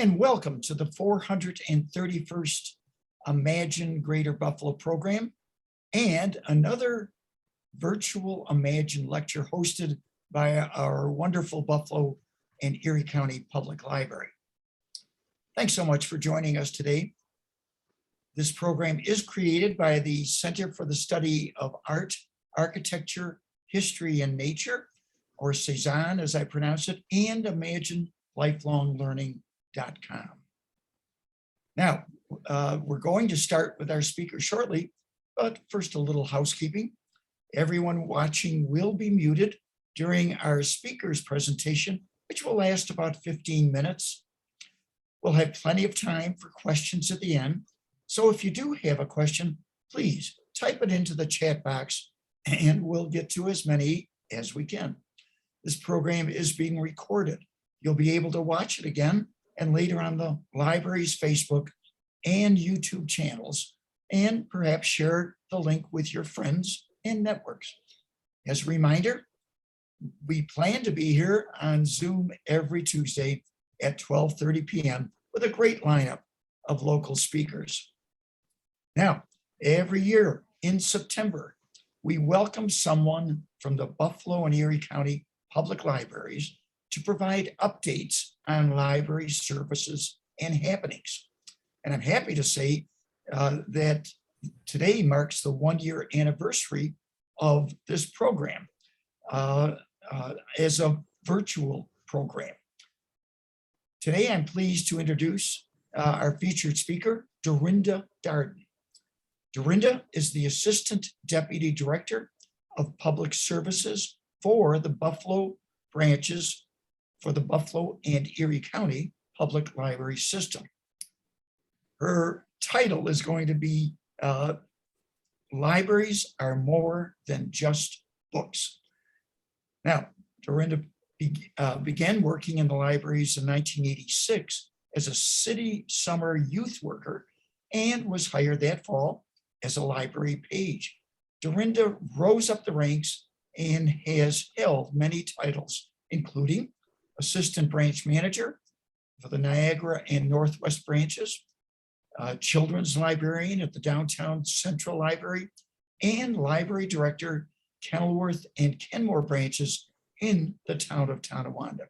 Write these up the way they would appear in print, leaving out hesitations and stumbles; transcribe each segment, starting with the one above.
and welcome to the 431st Imagine Greater Buffalo program and another virtual Imagine lecture hosted by our wonderful Buffalo and Erie County Public Library. Thanks so much for joining us today. This program is created by the Center for the Study of Art, Architecture, History, and Nature, or C-SAAHN as I pronounce it, and ImagineLifelongLearning.com. Now, we're going to start with our speaker shortly, but first a little housekeeping. Everyone watching will be muted during our speaker's presentation, which will last about 15 minutes. We'll have plenty of time for questions at the end. So if you do have a question, please type it into the chat box and we'll get to as many as we can. This program is being recorded. You'll be able to watch it again and later on the library's Facebook and YouTube channels, and perhaps share the link with your friends and networks. As a reminder, we plan to be here on Zoom every Tuesday at 12:30 p.m. with a great lineup of local speakers. Now, every year in September, we welcome someone from the Buffalo and Erie County Public Libraries to provide updates on library services and happenings. And I'm happy to say that today marks the one-year anniversary of this program as a virtual program. Today, I'm pleased to introduce our featured speaker, Dorinda Darden. Dorinda is the Assistant Deputy Director of Public Services for the Buffalo branches for the Buffalo and Erie County Public Library System. Her title is going to be Libraries Are More Than Just Books. Now, Dorinda began working in the libraries in 1986 as a city summer youth worker and was hired that fall as a library page. Dorinda rose up the ranks and has held many titles, including Assistant Branch Manager for the Niagara and Northwest branches, Children's Librarian at the Downtown Central Library, and Library Director, Kenilworth and Kenmore branches in the town of Tonawanda.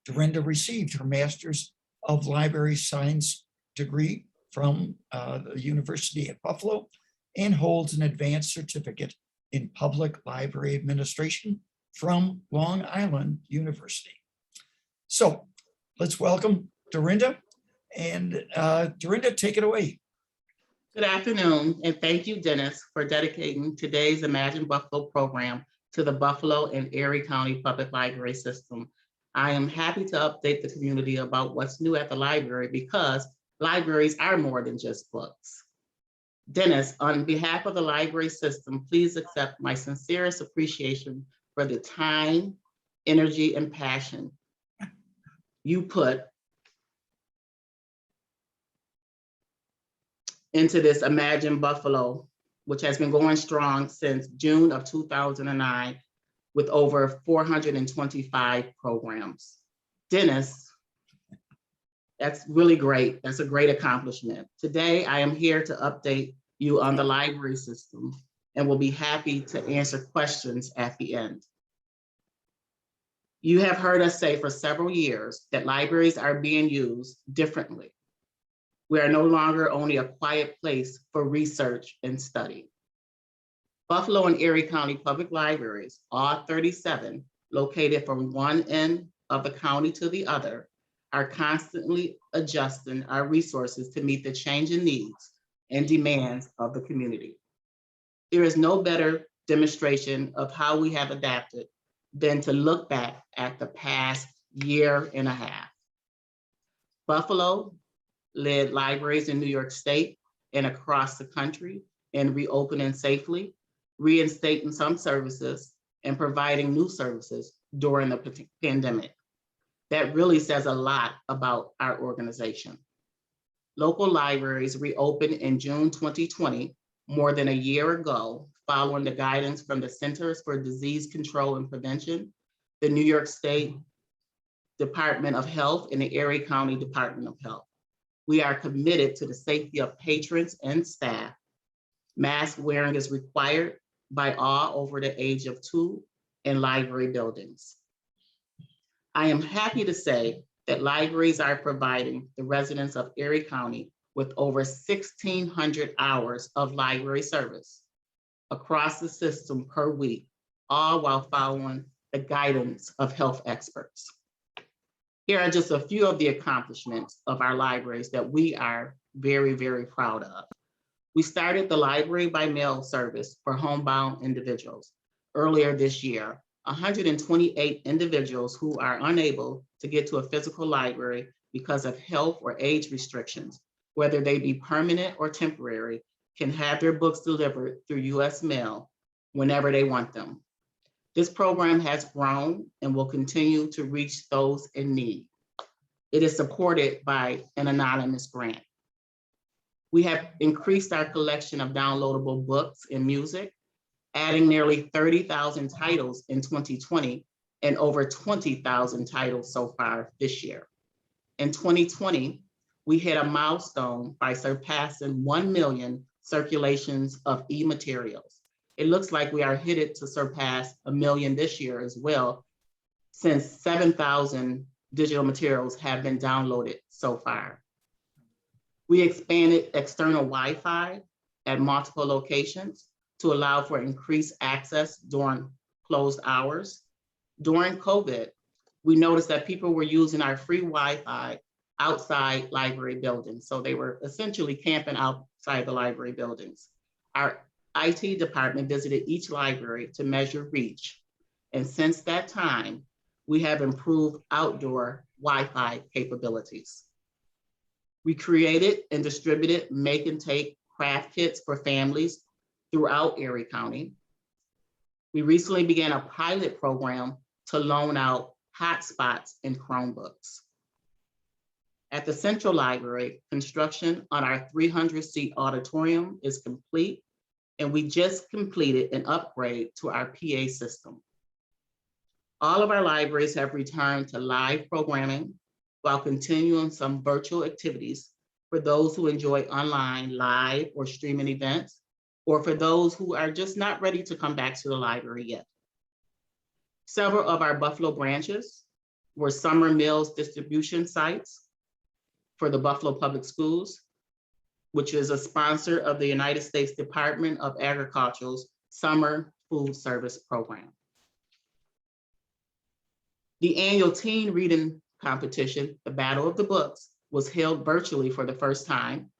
Dorinda received her Master's of Library Science degree from the University at Buffalo and holds an advanced certificate in public library administration from Long Island University. So let's welcome Dorinda. And Dorinda, take it away. Good afternoon, and thank you, Dennis, for dedicating today's Imagine Buffalo program to the Buffalo and Erie County Public Library System. I am happy to update the community about what's new at the library because libraries are more than just books. Dennis, on behalf of the library system, please accept my sincerest appreciation for the time, energy, and passion you put into this Imagine Buffalo, which has been going strong since June of 2009 with over 425 programs. Dennis, that's really great. That's a great accomplishment. Today, I am here to update you on the library system and will be happy to answer questions at the end. You have heard us say for several years that libraries are being used differently. We are no longer only a quiet place for research and study. Buffalo and Erie County Public Libraries, all 37, located from one end of the county to the other, are constantly adjusting our resources to meet the changing needs and demands of the community. There is no better demonstration of how we have adapted than to look back at the past year and a half. Buffalo led libraries in New York State and across the country in reopening safely, reinstating some services, and providing new services during the pandemic. That really says a lot about our organization. Local libraries reopened in June 2020, more than a year ago, following the guidance from the Centers for Disease Control and Prevention, the New York State Department of Health and the Erie County Department of Health. We are committed to the safety of patrons and staff. Mask wearing is required by all over the age of 2 in library buildings. I am happy to say that libraries are providing the residents of Erie County with over 1,600 hours of library service across the system per week, all while following the guidance of health experts. Here are just a few of the accomplishments of our libraries that we are very, very proud of. We started the library by mail service for homebound individuals. Earlier this year, 128 individuals who are unable to get to a physical library because of health or age restrictions, whether they be permanent or temporary, can have their books delivered through US mail whenever they want them. This program has grown and will continue to reach those in need. It is supported by an anonymous grant. We have increased our collection of downloadable books and music, adding nearly 30,000 titles in 2020 and over 20,000 titles so far this year. In 2020, we hit a milestone by surpassing 1 million circulations of e-materials. It looks like we are headed to surpass 1 million this year as well, since 7,000 digital materials have been downloaded so far. We expanded external Wi-Fi at multiple locations to allow for increased access during closed hours. During COVID, we noticed that people were using our free Wi-Fi outside library buildings. So they were essentially camping outside the library buildings. Our IT department visited each library to measure reach. And since that time, we have improved outdoor Wi-Fi capabilities. We created and distributed make and take craft kits for families throughout Erie County. We recently began a pilot program to loan out hotspots and Chromebooks. At the Central Library, construction on our 300-seat auditorium is complete, and we just completed an upgrade to our PA system. All of our libraries have returned to live programming while continuing some virtual activities for those who enjoy online, live, or streaming events, or for those who are just not ready to come back to the library yet. Several of our Buffalo branches were summer meals distribution sites for the Buffalo Public Schools, which is a sponsor of the United States Department of Agriculture's Summer Food Service Program. The annual teen reading competition, the Battle of the Books, was held virtually for the first time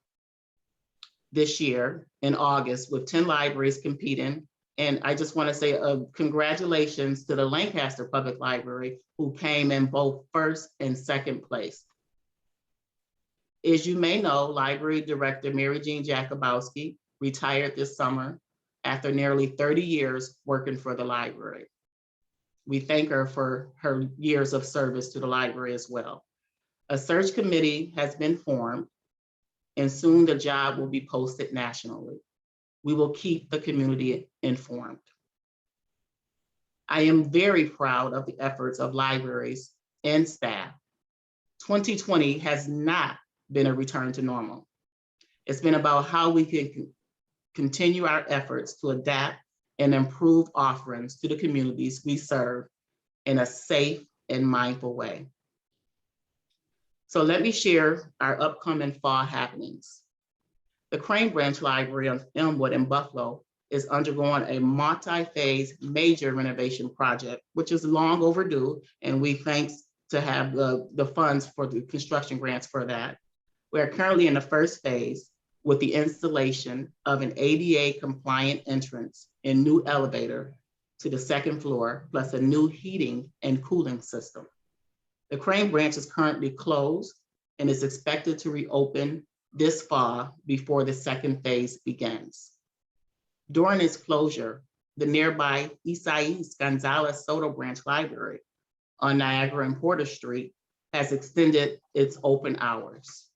this year in August with 10 libraries competing. And I just want to say congratulations to the Lancaster Public Library, who came in both first and second place. As you may know, Library Director Mary Jean Jakubowski retired this summer after nearly 30 years working for the library. We thank her for her years of service to the library as well. A search committee has been formed, and soon the job will be posted nationally. We will keep the community informed. I am very proud of the efforts of libraries and staff. 2020 has not been a return to normal. It's been about how we can continue our efforts to adapt and improve offerings to the communities we serve in a safe and mindful way. So let me share our upcoming fall happenings. The Crane Branch Library on Elmwood in Buffalo is undergoing a multi-phase major renovation project, which is long overdue, and we thanks to have the funds for the construction grants for that. We are currently in the first phase with the installation of an ADA compliant entrance and new elevator to the second floor, plus a new heating and cooling system. The Crane Branch is currently closed and is expected to reopen this fall before the second phase begins. During its closure, the nearby Isaias Gonzalez Soto Branch Library on Niagara and Porter Street has extended its open hours.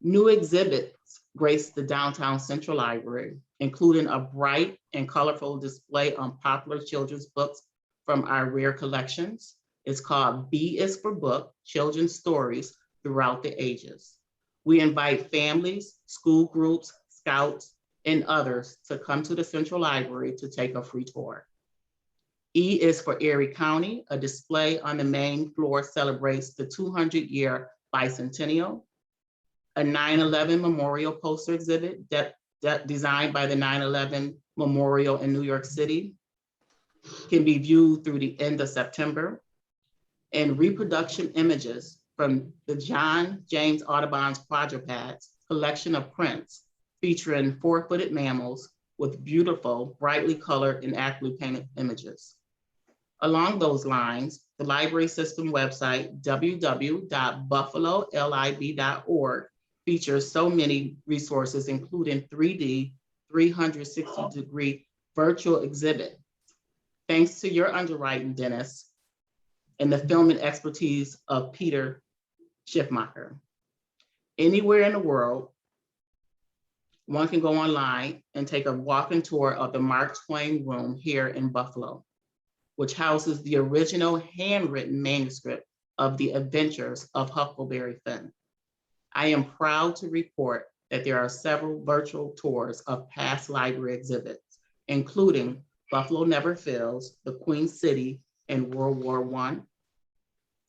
New exhibits grace the downtown Central Library, including a bright and colorful display on popular children's books from our rare collections, It's called B is for Book, Children's Stories Throughout the Ages. We invite families, school groups, scouts, and others to come to the Central Library to take a free tour. E is for Erie County. A display on the main floor celebrates the 200-year bicentennial. A 9/11 memorial poster exhibit designed by the 9/11 Memorial in New York City can be viewed through the end of September. And reproduction images from the John James Audubon's quadrupeds collection of prints featuring four-footed mammals with beautiful, brightly colored and accurately painted images. Along those lines, the library system website, www.buffalolib.org, features so many resources, including 3D, 360-degree virtual exhibit. Thanks to your underwriting, Dennis, and the filming expertise of Peter Schiffmacher. Anywhere in the world, one can go online and take a walking tour of the Mark Twain Room here in Buffalo, which houses the original handwritten manuscript of the Adventures of Huckleberry Finn. I am proud to report that there are several virtual tours of past library exhibits, including Buffalo Never Fails, the Queen City in World War I,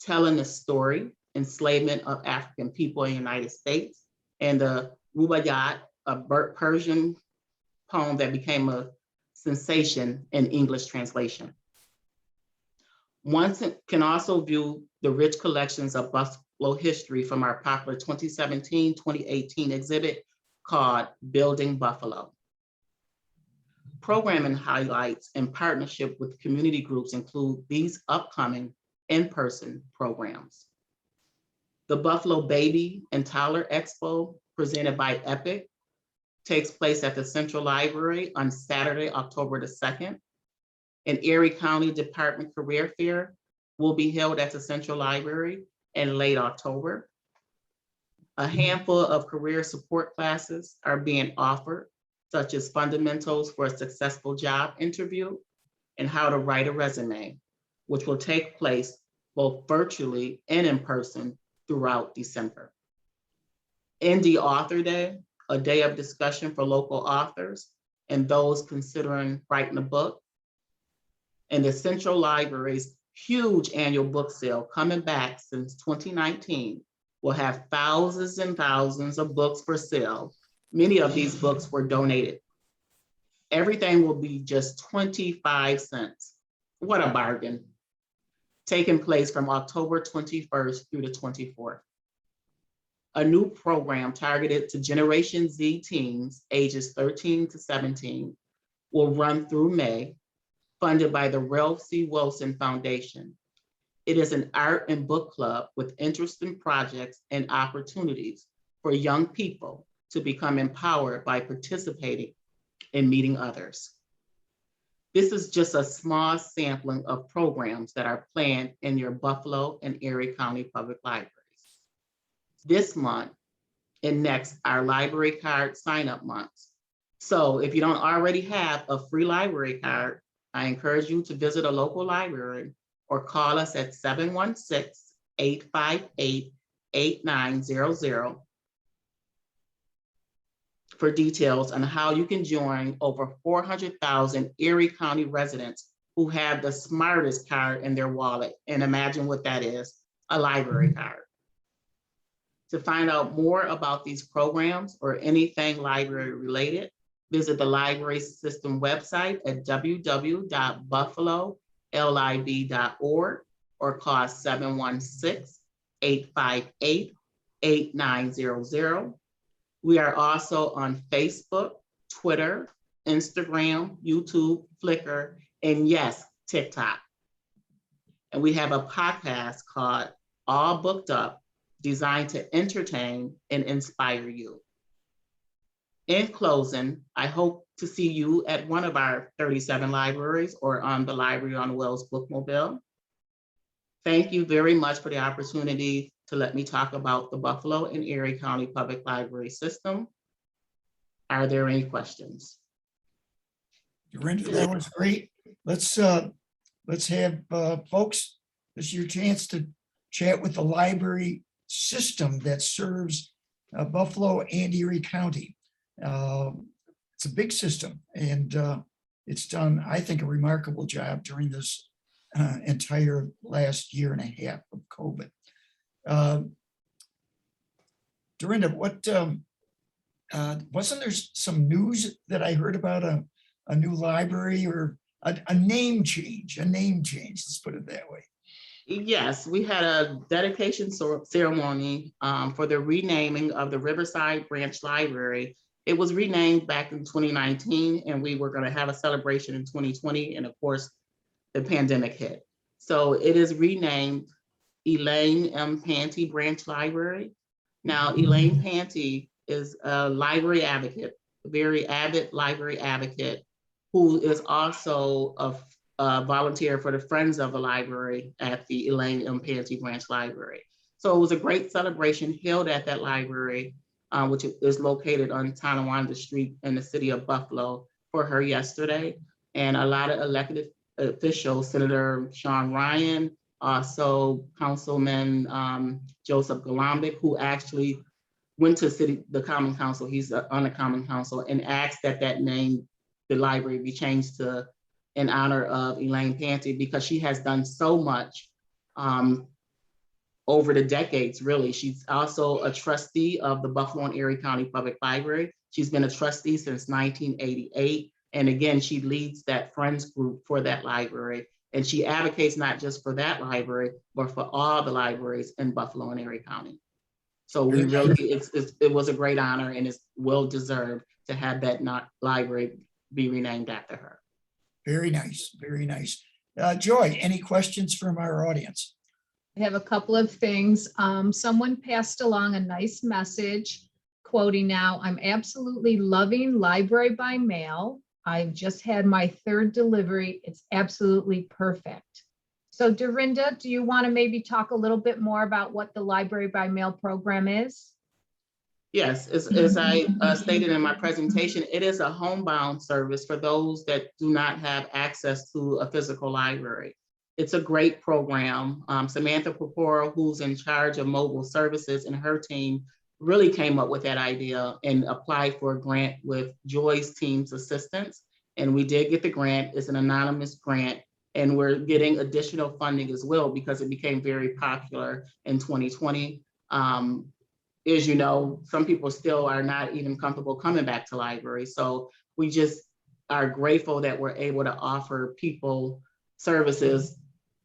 telling the story, enslavement of African people in the United States, and the Rubaiyat, a Persian poem that became a sensation in English translation. One can also view the rich collections of Buffalo history from our popular 2017-2018 exhibit called Building Buffalo. Programming highlights in partnership with community groups include these upcoming in-person programs. The Buffalo Baby and Toddler Expo, presented by EPIC, takes place at the Central Library on Saturday, October the 2nd. An Erie County Department Career Fair will be held at the Central Library in late October. A handful of career support classes are being offered, such as fundamentals for a successful job interview and how to write a resume, which will take place both virtually and in person throughout December. Indie Author Day, a day of discussion for local authors and those considering writing a book. And the Central Library's huge annual book sale, coming back since 2019, will have thousands and thousands of books for sale. Many of these books were donated. Everything will be just 25 cents. What a bargain. Taking place from October 21st through the 24th. A new program targeted to Generation Z teens ages 13 to 17 will run through May, funded by the Ralph C. Wilson Foundation. It is an art and book club with interesting projects and opportunities for young people to become empowered by participating and meeting others. This is just a small sampling of programs that are planned in your Buffalo and Erie County Public Libraries. This month and next are library card sign-up months. So if you don't already have a free library card, I encourage you to visit a local library or call us at 716-858-8900 for details on how you can join over 400,000 Erie County residents who have the smartest card in their wallet. And imagine what that is, a library card. To find out more about these programs or anything library related, visit the library system website at www.buffalolib.org or call 716-858-8900. We are also on Facebook, Twitter, Instagram, YouTube, Flickr, and yes, TikTok. And we have a podcast called All Booked Up, designed to entertain and inspire you. In closing, I hope to see you at one of our 37 libraries or on the Library on Wheels bookmobile. Thank you very much for the opportunity to let me talk about the Buffalo and Erie County Public Library System. Are there any questions? Dorinda, that was great. Let's have folks This is your chance to chat with the library system that serves Buffalo and Erie County. It's a big system, and it's done, I think, a remarkable job during this entire last year and a half of COVID. Dorinda, what wasn't there some news that I heard about a new library or a name change? Let's put it that way. Yes, we had a dedication ceremony for the renaming of the Riverside Branch Library. It was renamed back in 2019, and we were going to have a celebration in 2020, and of course, the pandemic hit. So it is renamed Elaine M. Panty Branch Library. Now, Elaine Panty is a library advocate, a very avid library advocate, who is also a volunteer for the Friends of the Library at the Elaine M. Panty Branch Library. So it was a great celebration held at that library, which is located on Tonawanda Street in the city of Buffalo, for her yesterday. And a lot of elected officials, Senator Sean Ryan, also Councilman Joseph Galambic, who actually went to the Common Council, he's on the Common Council, and asked that that name, the library, be changed to in honor of Elaine Panty, because she has done so much over the decades, really. She's also a trustee of the Buffalo and Erie County Public Library. She's been a trustee since 1988. And again, she leads that Friends group for that library. And she advocates not just for that library, but for all the libraries in Buffalo and Erie County. So we really, it was a great honor, and it's well deserved to have that library be renamed after her. Very nice, very nice. Joy, any questions from our audience? I have a couple of things. Someone passed along a nice message, quoting now, "I'm absolutely loving library by mail. I've just had my 3rd delivery. It's absolutely perfect." So Dorinda, do you want to maybe talk a little bit more about what the library by mail program is? Yes, as I stated in my presentation, it is a homebound service for those that do not have access to a physical library. It's a great program. Samantha Popora, who's in charge of mobile services, and her team really came up with that idea and applied for a grant with Joy's team's assistance. And we did get the grant. It's an anonymous grant, and we're getting additional funding as well because it became very popular in 2020. As you know, some people still are not even comfortable coming back to libraries. So we just are grateful that we're able to offer people services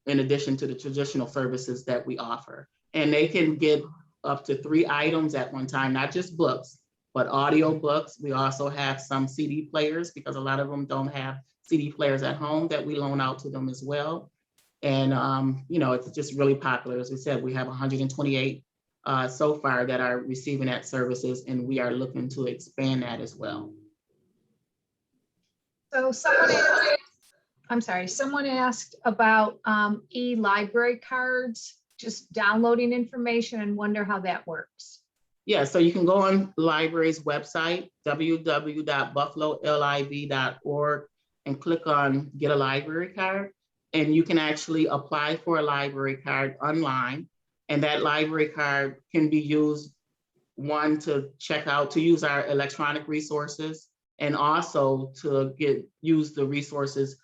in addition to the traditional services that we offer. And they can get up to 3 items at one time, not just books, but audio books. We also have some CD players, because a lot of them don't have CD players at home, that we loan out to them as well. And you know, it's just really popular. As we said, we have 128 so far that are receiving that services, and we are looking to expand that as well. So someone asked about e-library cards, just downloading information, and wonder how that works. Yeah, so you can go on the library's website, www.buffalolib.org, and click on Get a Library Card. And you can actually apply for a library card online. And that library card can be used, one, to check out, to use our electronic resources, and also to use the resources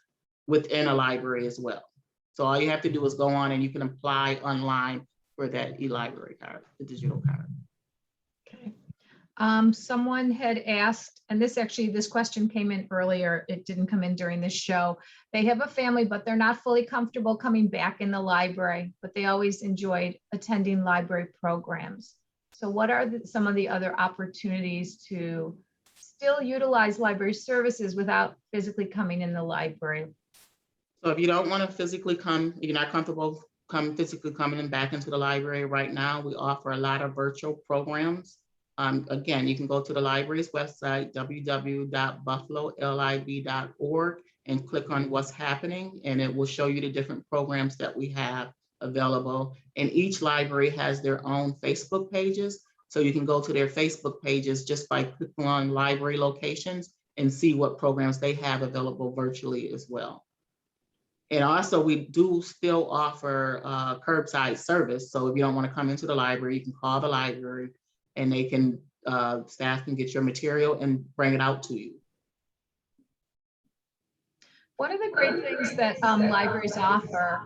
within a library as well. So all you have to do is go on and you can apply online for that e-library card, the digital card. Okay. Someone had asked, and this question came in earlier, it didn't come in during this show. They have a family, but they're not fully comfortable coming back in the library, but they always enjoyed attending library programs. So what are some of the other opportunities to still utilize library services without physically coming in the library? So if you don't want to physically come, you're not comfortable physically coming back into the library right now, we offer a lot of virtual programs. Again, you can go to the library's website, www.buffalolib.org, and click on what's happening, and it will show you the different programs that we have available. And each library has their own Facebook pages. So you can go to their Facebook pages just by clicking on library locations and see what programs they have available virtually as well. And also we do still offer curbside service. So if you don't want to come into the library, you can call the library and they can, staff can get your material and bring it out to you. One of the great things that libraries offer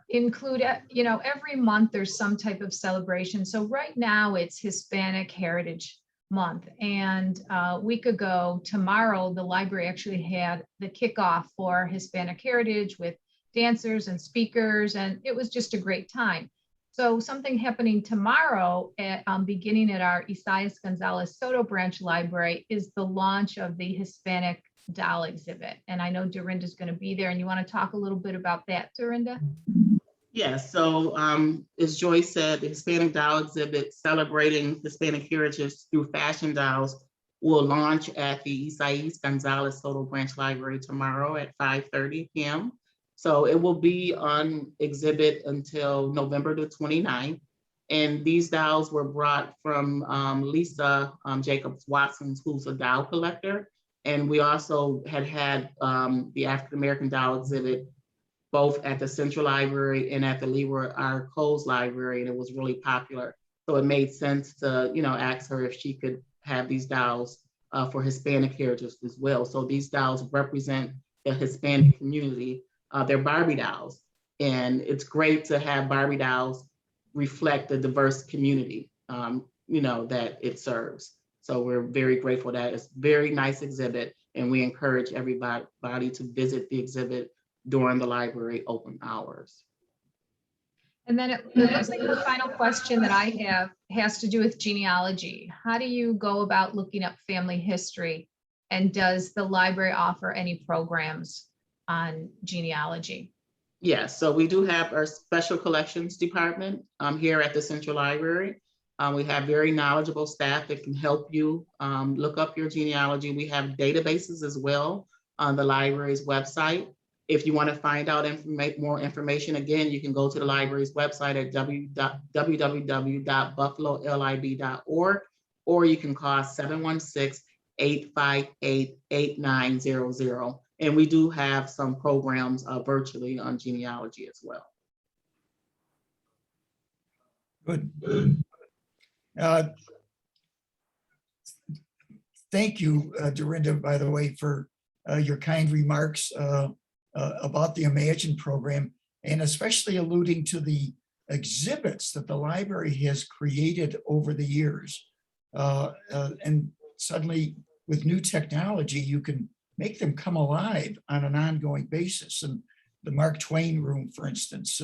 include, every month there's some type of celebration. So right now it's Hispanic Heritage Month. And a week ago, tomorrow, the library actually had the kickoff for Hispanic Heritage with dancers and speakers, and it was just a great time. So something happening tomorrow beginning at our Isaias Gonzalez Soto Branch Library is the launch of the Hispanic doll exhibit. And I know Dorinda's going to be there, and you want to talk a little bit about that, Dorinda? Yes, so as Joyce said, the Hispanic doll exhibit celebrating Hispanic heritage through fashion dolls will launch at the Isaias Gonzalez Soto Branch Library tomorrow at 5:30 p.m. So it will be on exhibit until November the 29th. And these dolls were brought from Lisa Jacobs Watson, who's a doll collector. And we also had the African American doll exhibit both at the Central Library and at the Leroy R. Coles Library, and it was really popular. So it made sense to, ask her if she could have these dolls for Hispanic heritage as well. So these dolls represent the Hispanic community. They're Barbie dolls, and it's great to have Barbie dolls reflect the diverse community, that it serves. So we're very grateful that it's a very nice exhibit, and we encourage everybody to visit the exhibit during the library open hours. And then it looks like the final question that I have has to do with genealogy. How do you go about looking up family history? And does the library offer any programs on genealogy? Yes, so we do have our special collections department here at the Central Library. We have very knowledgeable staff that can help you look up your genealogy. We have databases as well on the library's website. If you want to find out more information, again, you can go to the library's website at www.buffalolib.org, or you can call 716-858-8900. And we do have some programs virtually on genealogy as well. Good. Thank you, Dorinda, by the way, for your kind remarks about the Imagine program, and especially alluding to the exhibits that the library has created over the years. And suddenly, with new technology, you can make them come alive on an ongoing basis. And the Mark Twain Room, for instance,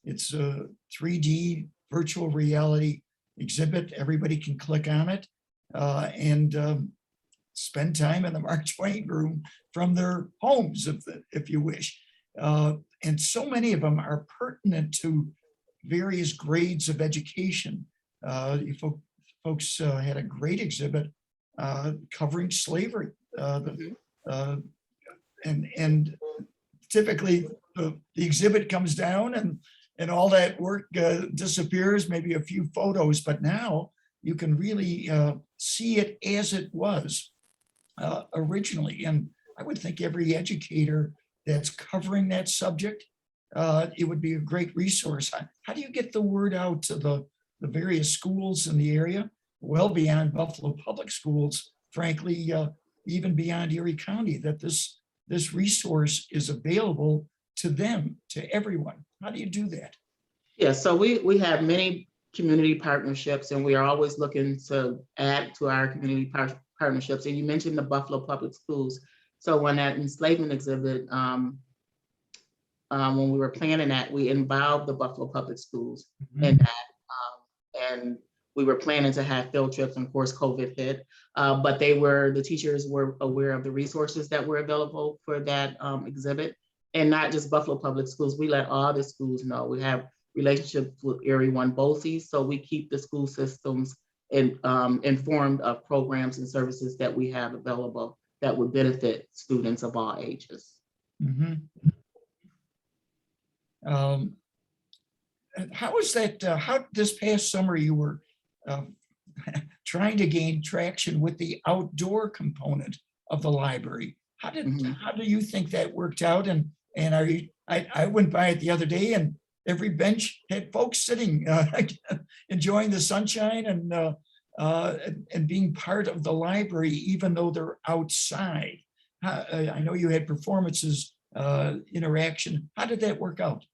it's a 3D virtual reality exhibit. Everybody can click on it and spend time in the Mark Twain Room from their homes, if you wish. And so many of them are pertinent to various grades of education. Folks had a great exhibit covering slavery. And typically the exhibit comes down and all that work disappears, maybe a few photos, but now you can really see it as it was originally. And I would think every educator that's covering that subject, it would be a great resource. How do you get the word out to the various schools in the area, well beyond Buffalo Public Schools, frankly, even beyond Erie County, that this resource is available to them, to everyone? How do you do that? Yeah, so we have many community partnerships, and we are always looking to add to our community partnerships. And you mentioned the Buffalo Public Schools. So when that enslavement exhibit, when we were planning that, we involved the Buffalo Public Schools in that. And we were planning to have field trips, and of course, COVID hit. But the teachers were aware of the resources that were available for that exhibit. And not just Buffalo Public Schools, we let all the schools know. We have relationships with Erie One BOCES, so we keep the school systems informed of programs and services that we have available that would benefit students of all ages. How was that, how this past summer you were trying to gain traction with the outdoor component of the library? How do you think that worked out? And I went by it the other day and every bench had folks sitting, enjoying the sunshine and being part of the library, even though they're outside. I know you had performances, interaction. How did that work out?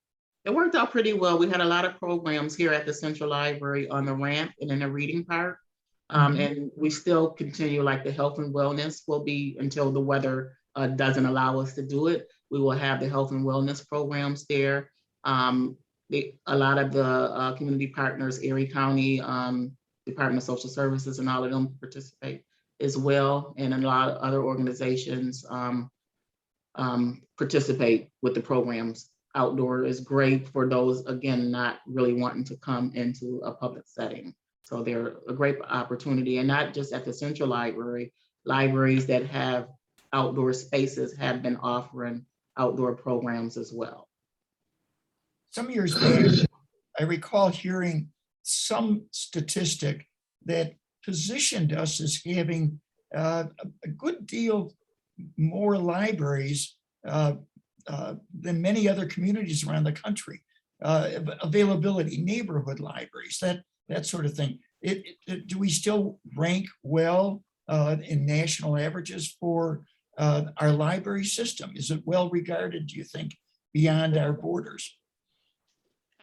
It worked out pretty well. We had a lot of programs here at the Central Library on the ramp and in the reading part. And we still continue, like the health and wellness will be until the weather doesn't allow us to do it. We will have the health and wellness programs there. A lot of the community partners, Erie County, Department of Social Services, and all of them participate as well. And a lot of other organizations participate with the programs. Outdoor is great for those, again, not really wanting to come into a public setting. So they're a great opportunity, and not just at the Central Library. Libraries that have outdoor spaces have been offering outdoor programs as well. Some years back, I recall hearing some statistic that positioned us as having a good deal more libraries than many other communities around the country. Availability, neighborhood libraries, that sort of thing. Do we still rank well in national averages for our library system? Is it well regarded, do you think, beyond our borders?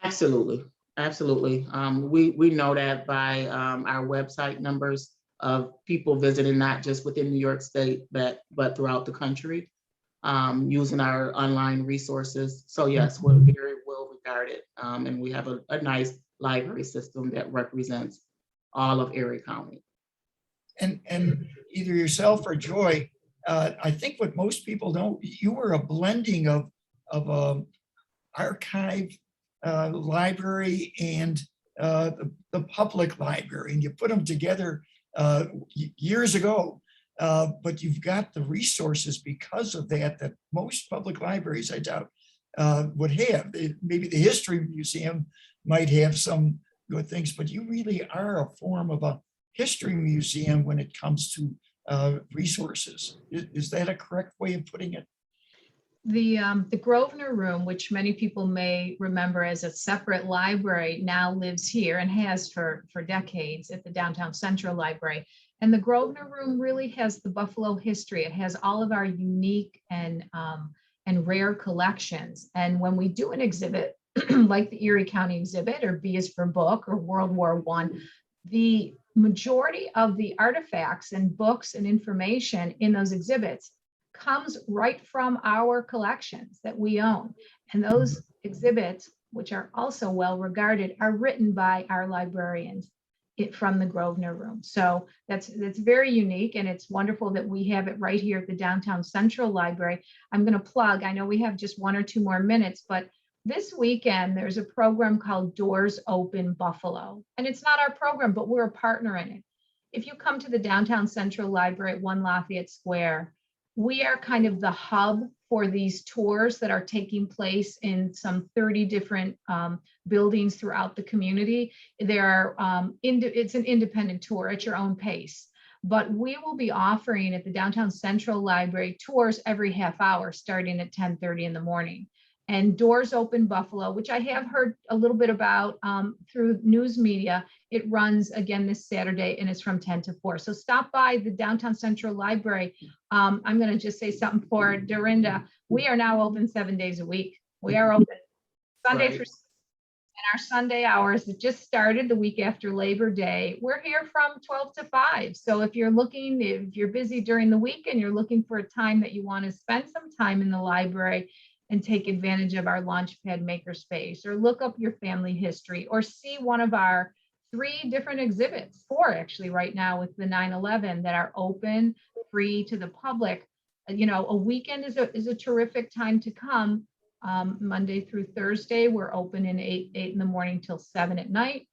Absolutely, absolutely. We know that by our website numbers of people visiting, not just within New York State, but throughout the country, using our online resources. So yes, we're very well regarded, and we have a nice library system that represents all of Erie County. And either yourself or Joy, I think what most people don't, you were a blending of archive library and the public library, and you put them together years ago. But you've got the resources because of that most public libraries, I doubt, would have. Maybe the History Museum might have some good things, but you really are a form of a history museum when it comes to resources. Is that a correct way of putting it? The Grosvenor Room, which many people may remember as a separate library, now lives here and has for decades at the Downtown Central Library. And the Grosvenor Room really has the Buffalo history. It has all of our unique and rare collections. And when we do an exhibit, like the Erie County exhibit, or B is for Book, or World War I, the majority of the artifacts and books and information in those exhibits comes right from our collections that we own. And those exhibits, which are also well regarded, are written by our librarians from the Grosvenor Room. So that's very unique, and it's wonderful that we have it right here at the Downtown Central Library. I'm going to plug, I know we have just 1 or 2 more minutes, but this weekend there's a program called Doors Open Buffalo. And it's not our program, but we're a partner in it. If you come to the Downtown Central Library at 1 Lafayette Square, we are kind of the hub for these tours that are taking place in some 30 different buildings throughout the community. There are, it's an independent tour at your own pace, but we will be offering at the Downtown Central Library tours every half hour starting at 10:30 in the morning. And Doors Open Buffalo, which I have heard a little bit about through news media, it runs again this Saturday, and it's from 10 to 4. So stop by the Downtown Central Library. I'm going to just say something for Dorinda. We are now open 7 days a week. We are open Sunday through, and our Sunday hours that just started the week after Labor Day. We're here from 12 to 5. So if you're busy during the week and you're looking for a time that you want to spend some time in the library and take advantage of our Launchpad Makerspace, or look up your family history, or see one of our 3 different exhibits, 4 actually right now with the 9/11, that are open, free to the public. You know, a weekend is a terrific time to come. Monday through Thursday, we're open in 8 in the morning till 7 at night.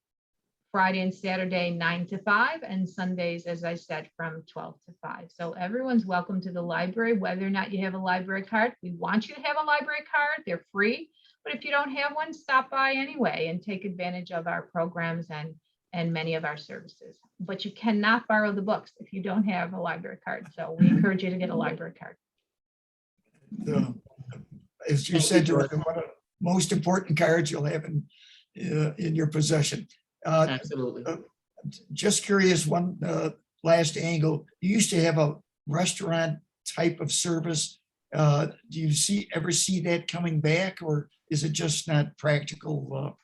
Friday and Saturday, 9 to 5, and Sundays, as I said, from 12 to 5. So everyone's welcome to the library, whether or not you have a library card. We want you to have a library card. They're free. But if you don't have one, stop by anyway and take advantage of our programs and many of our services. But you cannot borrow the books if you don't have a library card. So we encourage you to get a library card. as you Thank said, you, George. one of the most important cards you'll have in your possession. Absolutely. Just curious, one last angle. You used to have a restaurant type of service. Do you ever see that coming back, or is it just not practical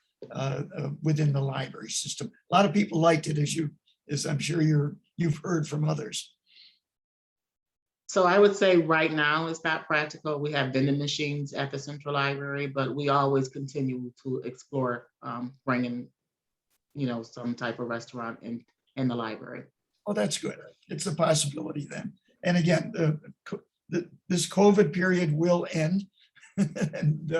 within the library system? A lot of people liked it, as I'm sure you've heard from others. So I would say right now it's not practical. We have vending machines at the Central Library, but we always continue to explore bringing, some type of restaurant in the library. Oh, that's good. It's a possibility then. And again, this COVID period will end and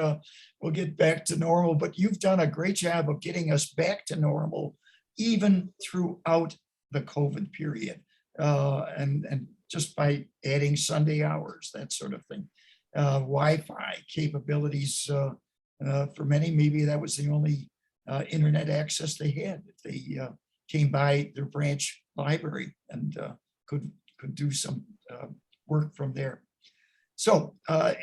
we'll get back to normal, but you've done a great job of getting us back to normal, even throughout the COVID period. And just by adding Sunday hours, that sort of thing. Wi-Fi capabilities for many, maybe that was the only internet access they had. If they came by their branch library and could do some work from there. So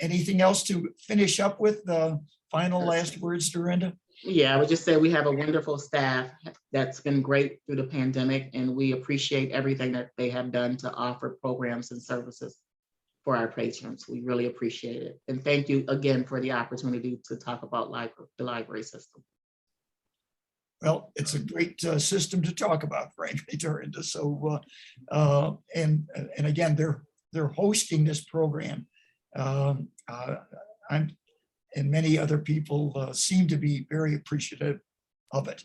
anything else to finish up with? The final last words, Dorinda? Yeah, I would just say we have a wonderful staff that's been great through the pandemic, and we appreciate everything that they have done to offer programs and services for our patrons. We really appreciate it. And thank you again for the opportunity to talk about the library system. Well, it's a great system to talk about, frankly, Dorinda. So, and again, they're hosting this program. And many other people seem to be very appreciative of it.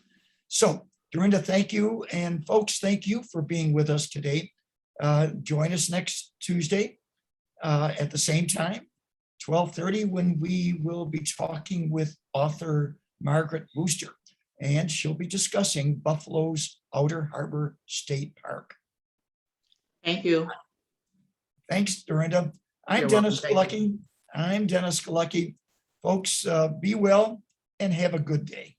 So, Dorinda, thank you. And folks, thank you for being with us today. Join us next Tuesday at the same time, 12:30, when we will be talking with author Margaret Wooster, and she'll be discussing Buffalo's Outer Harbor State Park. Thank you. Thanks, Dorinda. I'm You're Dennis welcome. Thank you. Galucki. I'm Dennis Galucki. Folks, be well and have a good day.